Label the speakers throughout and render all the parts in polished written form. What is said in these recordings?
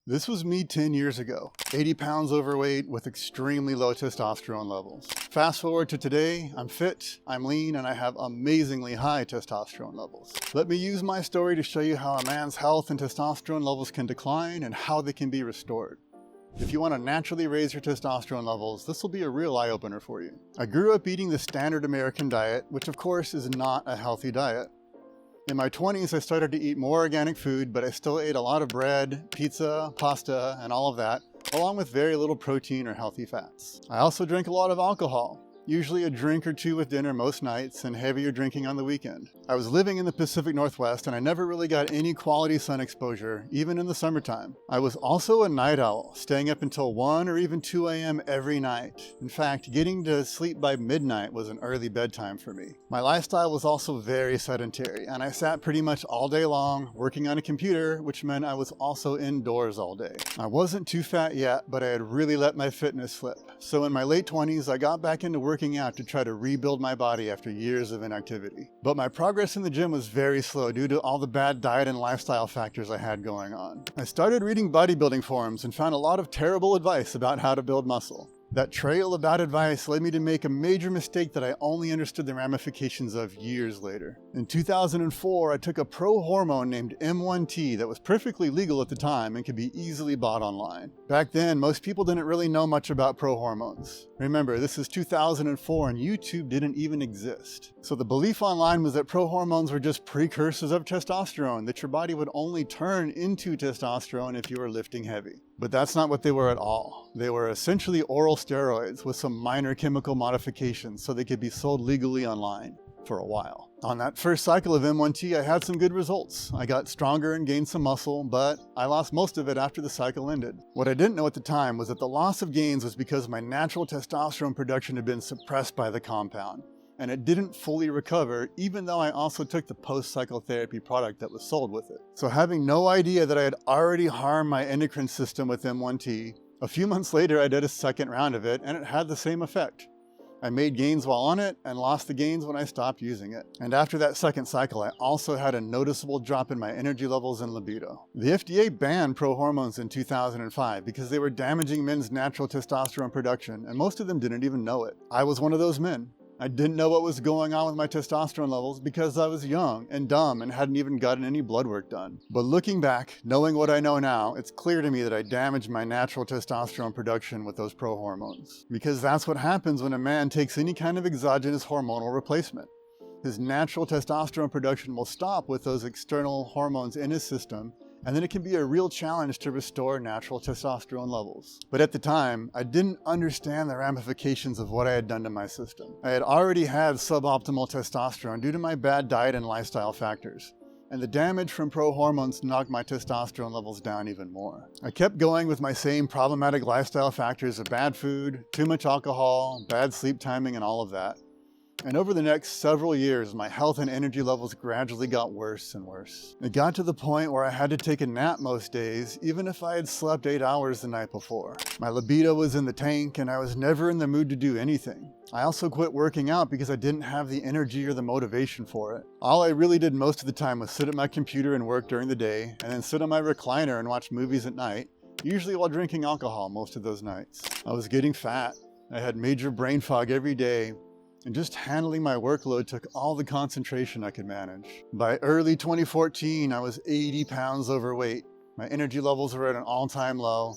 Speaker 1: This was me 10 years ago, 80 pounds overweight with extremely low testosterone levels. Fast forward to today, I'm fit, I'm lean, and I have amazingly high testosterone levels. Let me use my story to show you how a man's health and testosterone levels can decline and how they can be restored. If you want to naturally raise your testosterone levels, this will be a real eye-opener for you. I grew up eating the standard American diet, which of course is not a healthy diet. In my 20s, I started to eat more organic food, but I still ate a lot of bread, pizza, pasta, and all of that, along with very little protein or healthy fats. I also drank a lot of alcohol, usually a drink or two with dinner most nights and heavier drinking on the weekend. I was living in the Pacific Northwest and I never really got any quality sun exposure, even in the summertime. I was also a night owl, staying up until 1 or even 2 a.m. every night. In fact, getting to sleep by midnight was an early bedtime for me. My lifestyle was also very sedentary, and I sat pretty much all day long working on a computer, which meant I was also indoors all day. I wasn't too fat yet, but I had really let my fitness slip. So in my late 20s, I got back into working out to try to rebuild my body after years of inactivity. But my progress in the gym was very slow due to all the bad diet and lifestyle factors I had going on. I started reading bodybuilding forums and found a lot of terrible advice about how to build muscle. That trail of bad advice led me to make a major mistake that I only understood the ramifications of years later. In 2004, I took a pro-hormone named M1T that was perfectly legal at the time and could be easily bought online. Back then, most people didn't really know much about pro-hormones. Remember, this is 2004 and YouTube didn't even exist. So the belief online was that pro-hormones were just precursors of testosterone, that your body would only turn into testosterone if you were lifting heavy. But that's not what they were at all. They were essentially oral steroids with some minor chemical modifications so they could be sold legally online for a while. On that first cycle of M1T, I had some good results. I got stronger and gained some muscle, but I lost most of it after the cycle ended. What I didn't know at the time was that the loss of gains was because my natural testosterone production had been suppressed by the compound, and it didn't fully recover even though I also took the post-cycle therapy product that was sold with it. So having no idea that I had already harmed my endocrine system with M1T, a few months later I did a second round of it and it had the same effect. I made gains while on it and lost the gains when I stopped using it. And after that second cycle, I also had a noticeable drop in my energy levels and libido. The FDA banned pro-hormones in 2005 because they were damaging men's natural testosterone production, and most of them didn't even know it. I was one of those men. I didn't know what was going on with my testosterone levels because I was young and dumb and hadn't even gotten any blood work done. But looking back, knowing what I know now, it's clear to me that I damaged my natural testosterone production with those pro-hormones. Because that's what happens when a man takes any kind of exogenous hormonal replacement. His natural testosterone production will stop with those external hormones in his system, and then it can be a real challenge to restore natural testosterone levels. But at the time, I didn't understand the ramifications of what I had done to my system. I had already had suboptimal testosterone due to my bad diet and lifestyle factors, and the damage from pro-hormones knocked my testosterone levels down even more. I kept going with my same problematic lifestyle factors of bad food, too much alcohol, bad sleep timing, and all of that. And over the next several years, my health and energy levels gradually got worse and worse. It got to the point where I had to take a nap most days, even if I had slept 8 hours the night before. My libido was in the tank and I was never in the mood to do anything. I also quit working out because I didn't have the energy or the motivation for it. All I really did most of the time was sit at my computer and work during the day, and then sit on my recliner and watch movies at night, usually while drinking alcohol most of those nights. I was getting fat. I had major brain fog every day, and just handling my workload took all the concentration I could manage. By early 2014, I was 80 pounds overweight. My energy levels were at an all-time low.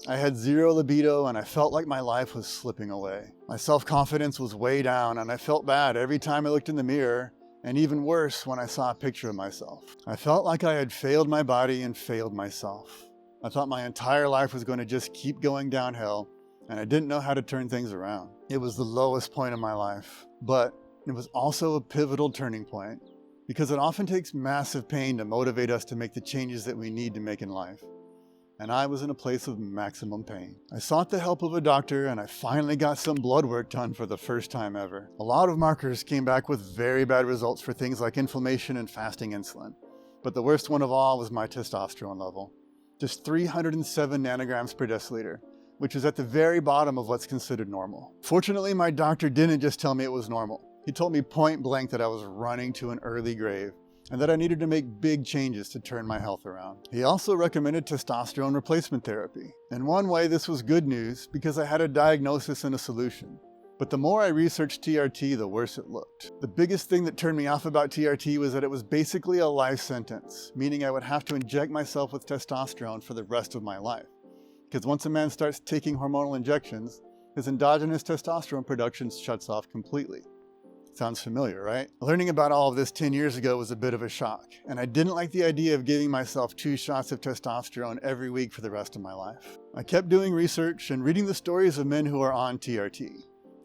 Speaker 1: I had zero libido and I felt like my life was slipping away. My self-confidence was way down and I felt bad every time I looked in the mirror, and even worse when I saw a picture of myself. I felt like I had failed my body and failed myself. I thought my entire life was going to just keep going downhill, and I didn't know how to turn things around. It was the lowest point in my life, but it was also a pivotal turning point because it often takes massive pain to motivate us to make the changes that we need to make in life. And I was in a place of maximum pain. I sought the help of a doctor and I finally got some blood work done for the first time ever. A lot of markers came back with very bad results for things like inflammation and fasting insulin. But the worst one of all was my testosterone level. Just 307 nanograms per deciliter, which is at the very bottom of what's considered normal. Fortunately, my doctor didn't just tell me it was normal. He told me point blank that I was running to an early grave, and that I needed to make big changes to turn my health around. He also recommended testosterone replacement therapy. In one way, this was good news because I had a diagnosis and a solution. But the more I researched TRT, the worse it looked. The biggest thing that turned me off about TRT was that it was basically a life sentence, meaning I would have to inject myself with testosterone for the rest of my life. Because once a man starts taking hormonal injections, his endogenous testosterone production shuts off completely. Sounds familiar, right? Learning about all of this 10 years ago was a bit of a shock, and I didn't like the idea of giving myself 2 shots of testosterone every week for the rest of my life. I kept doing research and reading the stories of men who are on TRT.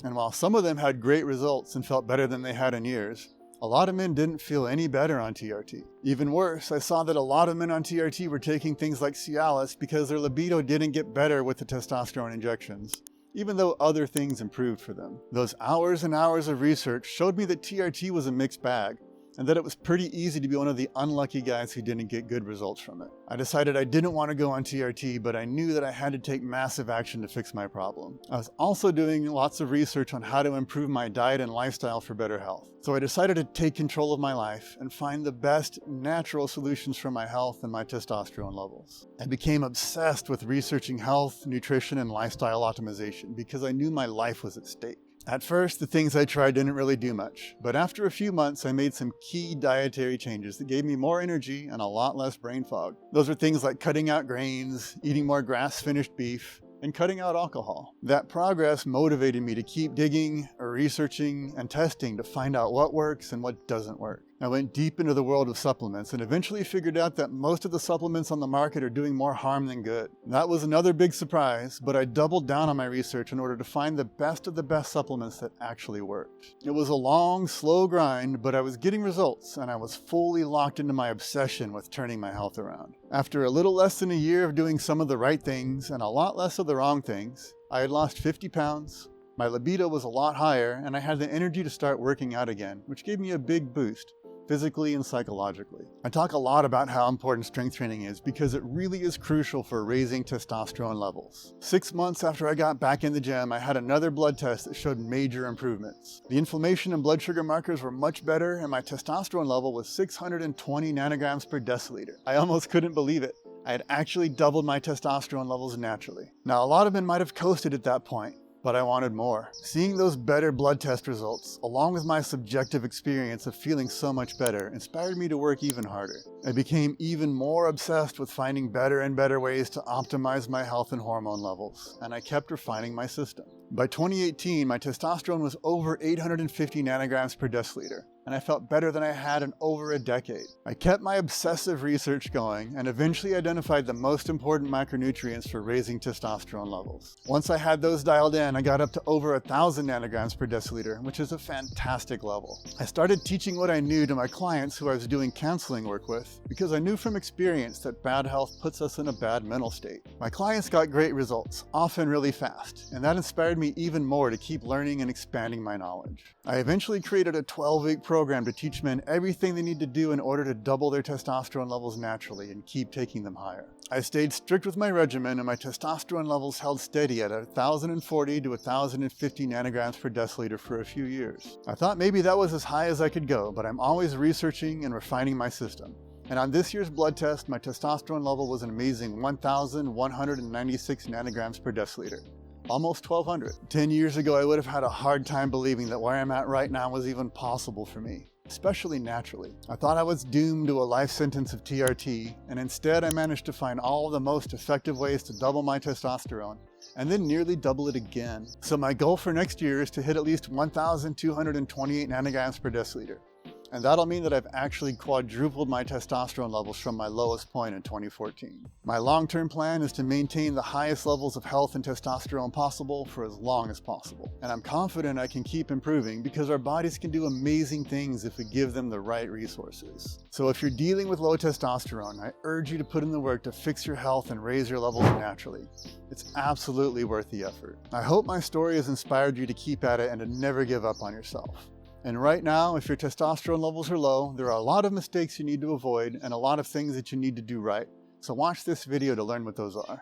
Speaker 1: And while some of them had great results and felt better than they had in years, a lot of men didn't feel any better on TRT. Even worse, I saw that a lot of men on TRT were taking things like Cialis because their libido didn't get better with the testosterone injections, even though other things improved for them. Those hours and hours of research showed me that TRT was a mixed bag, and that it was pretty easy to be one of the unlucky guys who didn't get good results from it. I decided I didn't want to go on TRT, but I knew that I had to take massive action to fix my problem. I was also doing lots of research on how to improve my diet and lifestyle for better health. So I decided to take control of my life and find the best natural solutions for my health and my testosterone levels. I became obsessed with researching health, nutrition, and lifestyle optimization because I knew my life was at stake. At first, the things I tried didn't really do much, but after a few months, I made some key dietary changes that gave me more energy and a lot less brain fog. Those are things like cutting out grains, eating more grass-finished beef, and cutting out alcohol. That progress motivated me to keep digging, researching, and testing to find out what works and what doesn't work. I went deep into the world of supplements and eventually figured out that most of the supplements on the market are doing more harm than good. That was another big surprise, but I doubled down on my research in order to find the best of the best supplements that actually worked. It was a long, slow grind, but I was getting results and I was fully locked into my obsession with turning my health around. After a little less than a year of doing some of the right things and a lot less of the wrong things, I had lost 50 pounds, my libido was a lot higher, and I had the energy to start working out again, which gave me a big boost, physically and psychologically. I talk a lot about how important strength training is because it really is crucial for raising testosterone levels. 6 months after I got back in the gym, I had another blood test that showed major improvements. The inflammation and blood sugar markers were much better, and my testosterone level was 620 nanograms per deciliter. I almost couldn't believe it. I had actually doubled my testosterone levels naturally. Now, a lot of men might have coasted at that point, but I wanted more. Seeing those better blood test results, along with my subjective experience of feeling so much better, inspired me to work even harder. I became even more obsessed with finding better and better ways to optimize my health and hormone levels, and I kept refining my system. By 2018, my testosterone was over 850 nanograms per deciliter, and I felt better than I had in over a decade. I kept my obsessive research going and eventually identified the most important micronutrients for raising testosterone levels. Once I had those dialed in, I got up to over 1,000 nanograms per deciliter, which is a fantastic level. I started teaching what I knew to my clients who I was doing counseling work with because I knew from experience that bad health puts us in a bad mental state. My clients got great results, often really fast, and that inspired me even more to keep learning and expanding my knowledge. I eventually created a 12-week program to teach men everything they need to do in order to double their testosterone levels naturally and keep taking them higher. I stayed strict with my regimen and my testosterone levels held steady at 1,040 to 1,050 nanograms per deciliter for a few years. I thought maybe that was as high as I could go, but I'm always researching and refining my system. And on this year's blood test, my testosterone level was an amazing 1,196 nanograms per deciliter. Almost 1,200. 10 years ago, I would have had a hard time believing that where I'm at right now was even possible for me, especially naturally. I thought I was doomed to a life sentence of TRT, and instead I managed to find all the most effective ways to double my testosterone, and then nearly double it again. So my goal for next year is to hit at least 1,228 nanograms per deciliter. And that'll mean that I've actually quadrupled my testosterone levels from my lowest point in 2014. My long-term plan is to maintain the highest levels of health and testosterone possible for as long as possible. And I'm confident I can keep improving because our bodies can do amazing things if we give them the right resources. So if you're dealing with low testosterone, I urge you to put in the work to fix your health and raise your levels naturally. It's absolutely worth the effort. I hope my story has inspired you to keep at it and to never give up on yourself. And right now, if your testosterone levels are low, there are a lot of mistakes you need to avoid and a lot of things that you need to do right. So watch this video to learn what those are.